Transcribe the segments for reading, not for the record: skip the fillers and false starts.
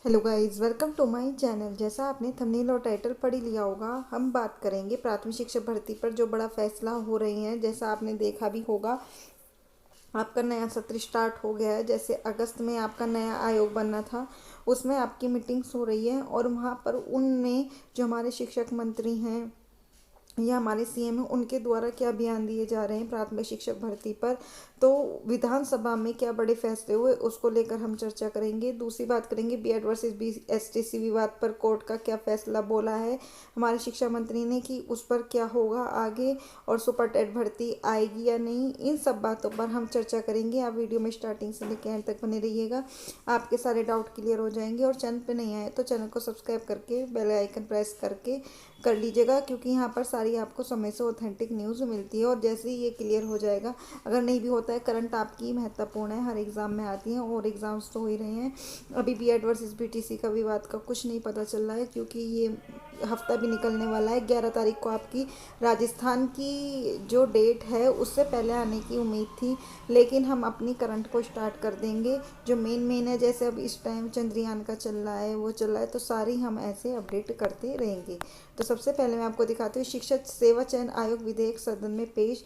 Hello guys, welcome to my channel. जैसा आपने thumbnail और टाइटल पढ़ ही लिया होगा, हम बात करेंगे प्राथमिक शिक्षा भर्ती पर जो बड़ा फैसला हो रही है। जैसा आपने देखा भी होगा, आपका नया सत्र स्टार्ट हो गया है। जैसे अगस्त में आपका नया आयोग बनना था, उसमें आपकी मीटिंग्स हो रही है और वहाँ पर उनमें जो हमारे शिक्षक मंत्री हैं या हमारे सीएम हैं, उनके द्वारा क्या बयान दिए जा रहे हैं प्राथमिक शिक्षक भर्ती पर। तो विधानसभा में क्या बड़े फैसले हुए, उसको लेकर हम चर्चा करेंगे। दूसरी बात करेंगे बीएड वर्सेस बीएसटीसी विवाद पर कोर्ट का क्या फैसला बोला है हमारे शिक्षा मंत्री ने, कि उस पर क्या होगा आगे, और सुपर टेट भर्ती आएगी या नहीं। इन सब बातों पर हम चर्चा करेंगे। आप वीडियो में स्टार्टिंग से लेकर एंड तक बने रहिएगा, आपके सारे डाउट क्लियर हो जाएंगे। और चैनल पे नहीं आए तो चैनल को सब्सक्राइब करके बेल आइकन प्रेस करके कर लीजिएगा, क्योंकि यहाँ पर सारी आपको समय से ऑथेंटिक न्यूज़ मिलती है। और जैसे ही ये क्लियर हो जाएगा, अगर नहीं भी होता है, करंट आपकी महत्वपूर्ण है, हर एग्ज़ाम में आती हैं और एग्ज़ाम्स तो हो ही रहे हैं। अभी बीएड वर्सेस बीटीसी का विवाद का कुछ नहीं पता चल रहा है, क्योंकि ये हफ्ता भी निकलने वाला है। 11 तारीख को आपकी राजस्थान की जो डेट है उससे पहले आने की उम्मीद थी, लेकिन हम अपनी करंट को स्टार्ट कर देंगे। जो मेन है, जैसे अब इस टाइम चंद्रयान का चल रहा है, वो चल रहा है, तो सारी हम ऐसे अपडेट करते रहेंगे। तो सबसे पहले मैं आपको दिखाती हूँ, शिक्षक सेवा चयन आयोग विधेयक सदन में पेश।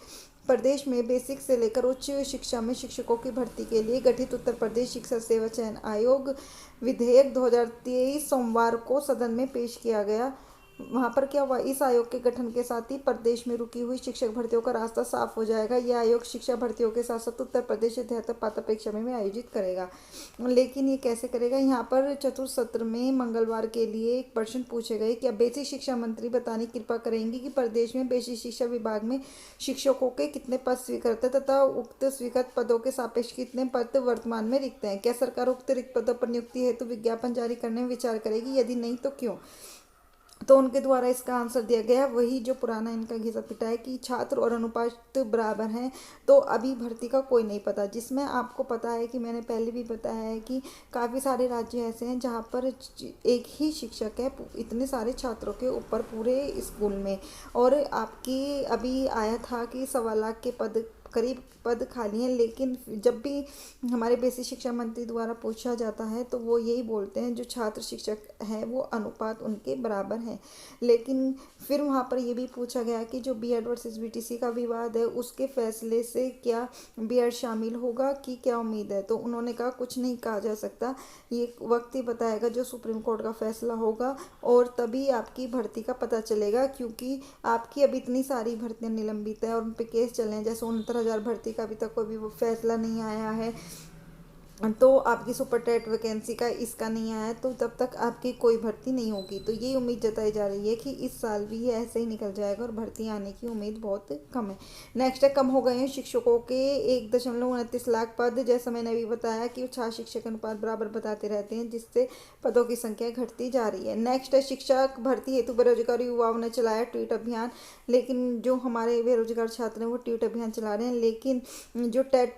प्रदेश में बेसिक से लेकर उच्च शिक्षा में शिक्षकों की भर्ती के लिए गठित उत्तर प्रदेश शिक्षक सेवा चयन आयोग विधेयक 2023 सोमवार को सदन में पेश किया गया। वहाँ पर क्या हुआ, इस आयोग के गठन के साथ ही प्रदेश में रुकी हुई शिक्षक भर्तियों का रास्ता साफ हो जाएगा। यह आयोग शिक्षा भर्तियों के साथ साथ उत्तर प्रदेश अध्यापक पात्र परीक्षा में भी आयोजित करेगा। लेकिन ये कैसे करेगा, यहाँ पर चतुर्थ सत्र में मंगलवार के लिए एक प्रश्न पूछे गए कि अब बेसिक शिक्षा मंत्री बताने की कृपा करेंगी कि प्रदेश में बेसिक शिक्षा विभाग में शिक्षकों के कितने पद स्वीकृत है तथा उक्त स्वीकृत पदों के सापेक्ष कितने पद वर्तमान में रिक्त हैं। क्या सरकार उक्त रिक्त पदों पर नियुक्ति हेतु विज्ञापन जारी करने में विचार करेगी, यदि नहीं तो क्यों। तो उनके द्वारा इसका आंसर दिया गया, वही जो पुराना इनका घिसा पिटा है, कि छात्र और अनुपात बराबर हैं। तो अभी भर्ती का कोई नहीं पता, जिसमें आपको पता है कि मैंने पहले भी बताया है कि काफ़ी सारे राज्य ऐसे हैं जहाँ पर एक ही शिक्षक है इतने सारे छात्रों के ऊपर पूरे स्कूल में। और आपकी अभी आया था कि 1.25 लाख के पद करीब पद खाली हैं, लेकिन जब भी हमारे बेसिक शिक्षा मंत्री द्वारा पूछा जाता है तो वो यही बोलते हैं जो छात्र शिक्षक हैं वो अनुपात उनके बराबर है। लेकिन फिर वहाँ पर ये भी पूछा गया कि जो बीएड वर्सेस बीटीसी का विवाद है, उसके फैसले से क्या बीएड शामिल होगा कि क्या उम्मीद है। तो उन्होंने कहा कुछ नहीं कहा जा सकता, ये वक्त ही बताएगा जो सुप्रीम कोर्ट का फैसला होगा, और तभी आपकी भर्ती का पता चलेगा। क्योंकि आपकी अभी इतनी सारी भर्तियाँ निलंबित है और उन पर केस चल रहे हैं, जैसे 69,000 भर्ती का अभी तक कोई भी फैसला नहीं आया है। तो आपकी सुपर टेट वैकेंसी का इसका नहीं आया, तो तब तक आपकी कोई भर्ती नहीं होगी। तो ये उम्मीद जताई जा रही है कि इस साल भी ये ऐसे ही निकल जाएगा और भर्ती आने की उम्मीद बहुत कम है। नेक्स्ट है, कम हो गए हैं शिक्षकों के 1.29 लाख पद। जैसा मैंने अभी बताया कि छात्र शिक्षक अनुपात बराबर बताते रहते हैं, जिससे पदों की संख्या घटती जा रही है। नेक्स्ट है, शिक्षक भर्ती हेतु बेरोजगार युवाओं ने चलाया ट्वीट अभियान। लेकिन जो हमारे बेरोजगार छात्र हैं वो ट्वीट अभियान चला रहे हैं, लेकिन जो टेट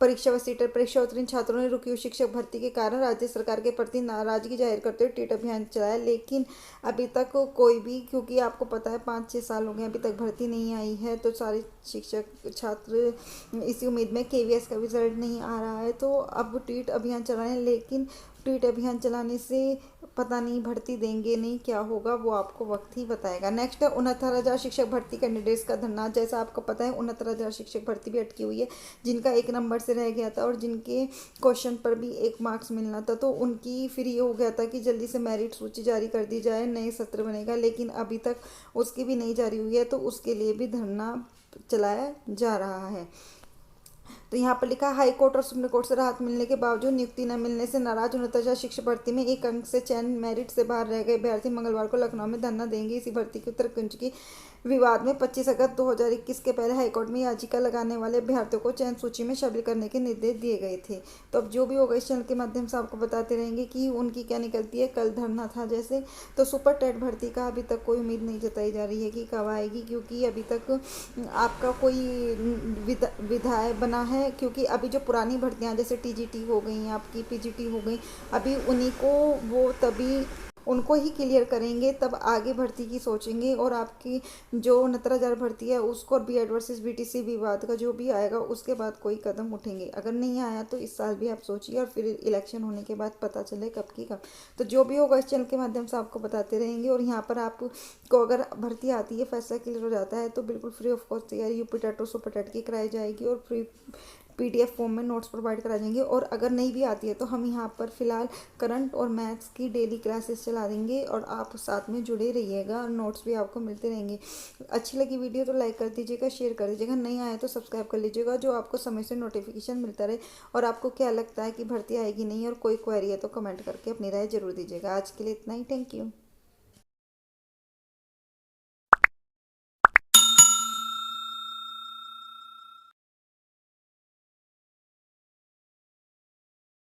परीक्षा व सीटेट परीक्षा उत्तीर्ण छात्रों ने रुकी हुई शिक्षक भर्ती के कारण राज्य सरकार के प्रति नाराजगी जाहिर करते हुए ट्वीट अभियान चलाया। लेकिन अभी तक कोई भी, क्योंकि आपको पता है 5-6 साल हो गए अभी तक भर्ती नहीं आई है, तो सारे शिक्षक छात्र इसी उम्मीद में केवीएस का रिजल्ट नहीं आ रहा है, तो अब ट्वीट अभियान चला रहे हैं। लेकिन ट्वीट अभियान चलाने से पता नहीं भर्ती देंगे नहीं, क्या होगा वो आपको वक्त ही बताएगा। नेक्स्ट है, 69,000 शिक्षक भर्ती कैंडिडेट्स का धरना। जैसा आपको पता है 69,000 शिक्षक भर्ती भी अटकी हुई है, जिनका 1 नंबर से रह गया था और जिनके क्वेश्चन पर भी 1 मार्क्स मिलना था। तो उनकी फिर ये हो गया था कि जल्दी से मेरिट सूची जारी कर दी जाए, नए सत्र बनेगा, लेकिन अभी तक उसकी भी नहीं जारी हुई है, तो उसके लिए भी धरना चलाया जा रहा है। तो यहाँ पर लिखा, हाई कोर्ट और सुप्रीम कोर्ट से राहत मिलने के बावजूद नियुक्ति न मिलने से नाराज 69,000 शिक्षक भर्ती में 1 अंक से चयन मेरिट से बाहर रह गए अभ्यर्थी मंगलवार को लखनऊ में धरना देंगे। इसी भर्ती की उत्तर कुंज की विवाद में 25 अगस्त 2021 के पहले हाईकोर्ट में याचिका लगाने वाले अभ्यर्थियों को चयन सूची में शामिल करने के निर्देश दिए गए थे। तो अब जो भी होगा इस चैनल के माध्यम से आपको बताते रहेंगे कि उनकी क्या निकलती है। कल धरना था जैसे, तो सुपर टेट भर्ती का अभी तक कोई उम्मीद नहीं जताई जा रही है कि कब आएगी, क्योंकि अभी तक आपका कोई विधाय बना है। क्योंकि अभी जो पुरानी भर्तियाँ जैसे टीजीटी हो गई, आपकी पीजीटी हो गई, अभी उन्हीं को वो तभी उनको ही क्लियर करेंगे, तब आगे भर्ती की सोचेंगे। और आपकी जो 69,000 भर्ती है उसको और BED वर्सेस BTC विवाद का जो भी आएगा उसके बाद कोई कदम उठेंगे। अगर नहीं आया तो इस साल भी आप सोचिए, और फिर इलेक्शन होने के बाद पता चले कब की कब। तो जो भी होगा इस चैनल के माध्यम से आपको बताते रहेंगे। और यहाँ पर आपको अगर भर्ती आती है, फैसला क्लियर हो जाता है, तो बिल्कुल फ्री ऑफ कॉस्ट तैयारी यूपी टेट और सुपर टेट की कराई जाएगी, और फ्री PDF फॉर्म में नोट्स प्रोवाइड करा देंगे। और अगर नहीं भी आती है तो हम यहाँ पर फिलहाल करंट और मैथ्स की डेली क्लासेस चला देंगे, और आप साथ में जुड़े रहिएगा, और नोट्स भी आपको मिलते रहेंगे। अच्छी लगी वीडियो तो लाइक कर दीजिएगा, शेयर कर दीजिएगा, नहीं आया तो सब्सक्राइब कर लीजिएगा, जो आपको समय से नोटिफिकेशन मिलता रहे। और आपको क्या लगता है कि भर्ती आएगी नहीं, और कोई क्वेरी है तो कमेंट करके अपनी राय जरूर दीजिएगा। आज के लिए इतना ही, थैंक यू।